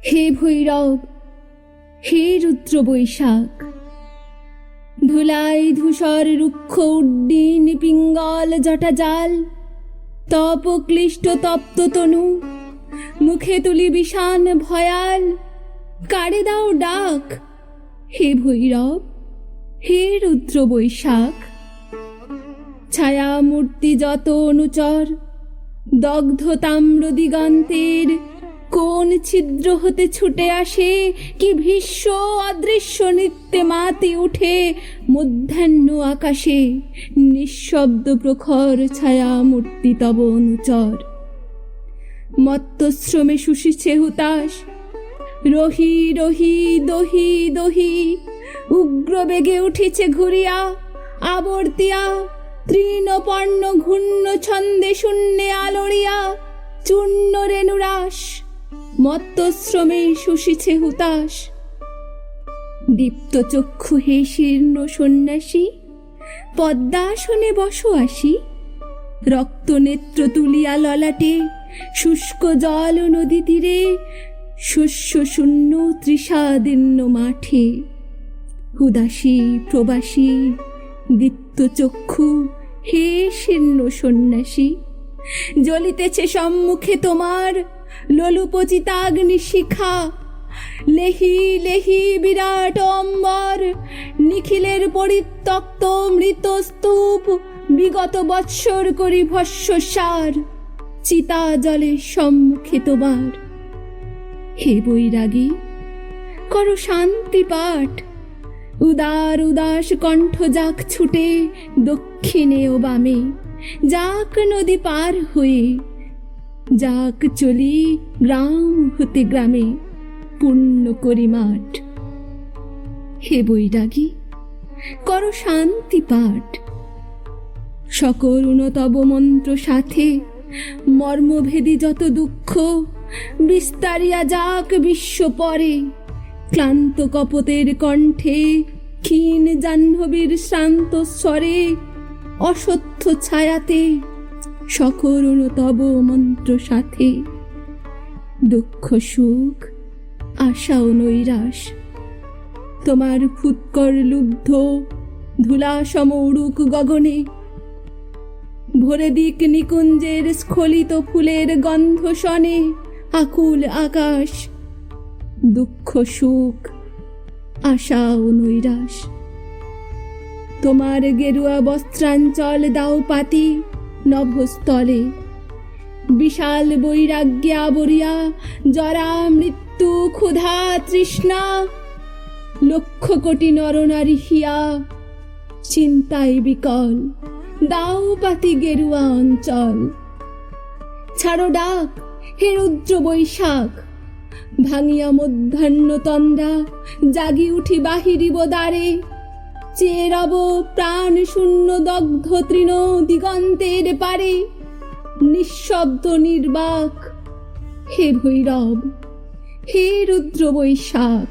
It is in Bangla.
হে ভৈরব, হে রুদ্র বৈশাখ, ধুলাই ধূসর রুক্ষ উড্ডীন পিঙ্গল জটা জাল, তপ ক্লিষ্ট তপ্ত তনু, মুখে তুলি বিষান ভয়াল, কারে দাও ডাক। হে ভৈরব, হে রুদ্র বৈশাখ, ছায়া মূর্তি যত অনুচর, দগ্ধ তাম্র দিগন্তের কোন ছিদ্র হতে ছুটে আসে, কি ভীষ্ম অদৃশ্য নৃত্যে মাতি উঠে মধ্যাহ্ন আকাশে, নিঃশব্দ প্রখর ছায়া মূর্তি তব অনুচর। মত্তশ্রমে শুষিছে হুতাশ, রহি রহি দহি দহি, উগ্র বেগে উঠিছে ঘুরিয়া আবর্তিয়া, তৃণপর্ণ ঘূর্ণ ছন্দে শূন্যে আলোড়িয়া, চূর্ণ রেণুরাস মত্তশ্রমে শুষিছে হুতাশ। দীপ্ত চক্ষু হে শীর্ণ সন্ন্যাসী, পদ্মাসনে বসো আসি, রক্ত নেত্র তুলিয়া ললাটে, শুষ্ক জল নদী তীরে, শস্য শূন্য তৃষাদীর্ণ মাঠে, উদাসী প্রবাসী দীপ্ত চক্ষু হে শীর্ণ সন্ন্যাসী, জ্বলিতেছে সম্মুখে তোমার লোলুপচিতাগ্নি শিখা, লেহি লেহি বিরাট অম্বর, নিখিলের পরিত্যক্ত মৃত স্তূপ, বিগত বৎসর করি ভস্মসার, চিতা জলে সম্মুখে তোমার। হে বৈরাগী, করো শান্তি পাঠ, উদার উদাস কণ্ঠ যাক ছুটে দক্ষিণে ও বামে, যাক নদী পার হয়ে, যাক চলি গ্রাম হতে গ্রামে, পূর্ণ করি মাঠ। হে বৈরাগী, করো শান্তি পাঠ, সকরুণ তব মন্ত্র সাথে, মর্মভেদী যত দুঃখ বিস্তারিয়া যাক বিশ্ব পরে, ক্লান্ত কপতের কণ্ঠে ক্ষীণ জাহ্নবীর শ্রান্ত স্বরে, অসত্য ছায়াতে সকরুণ তব মন্ত্র সাথে, দুঃখ সুখ আশা ও নৈরাশ তোমার ফুৎকর লুব্ধ ধুলা সম উড়ুক গগনে, ভরে দিক নিকুঞ্জের স্খলিত ফুলের গন্ধ শনে, আকুল আকাশ দুঃখ সুখ আশা ও নৈরাশ। তোমার গেরুয়া বস্ত্রাঞ্চল দাও পাতি নভস্থলে, বিশাল বৈরাগ্যে আবরিয়া জরা মৃত্যু ক্ষুধা তৃষ্ণা, লক্ষ কোটি নরনারী হিয়া চিন্তায় বিকল, দাও পাতি গেরুয়া অঞ্চল। ছাড়ো ডাক হে রুদ্র বৈশাখ, ভাঙিয়া মধ্যাহ্ন তন্দ্রা জাগি উঠি বাহিরিব দ্বারে, চেয়ে রব প্রাণ শূন্য দগ্ধ তৃণ দিগন্তের পারে, নিঃশব্দ নির্বাক। হে ভৈরব, হে রুদ্র বৈশাখ।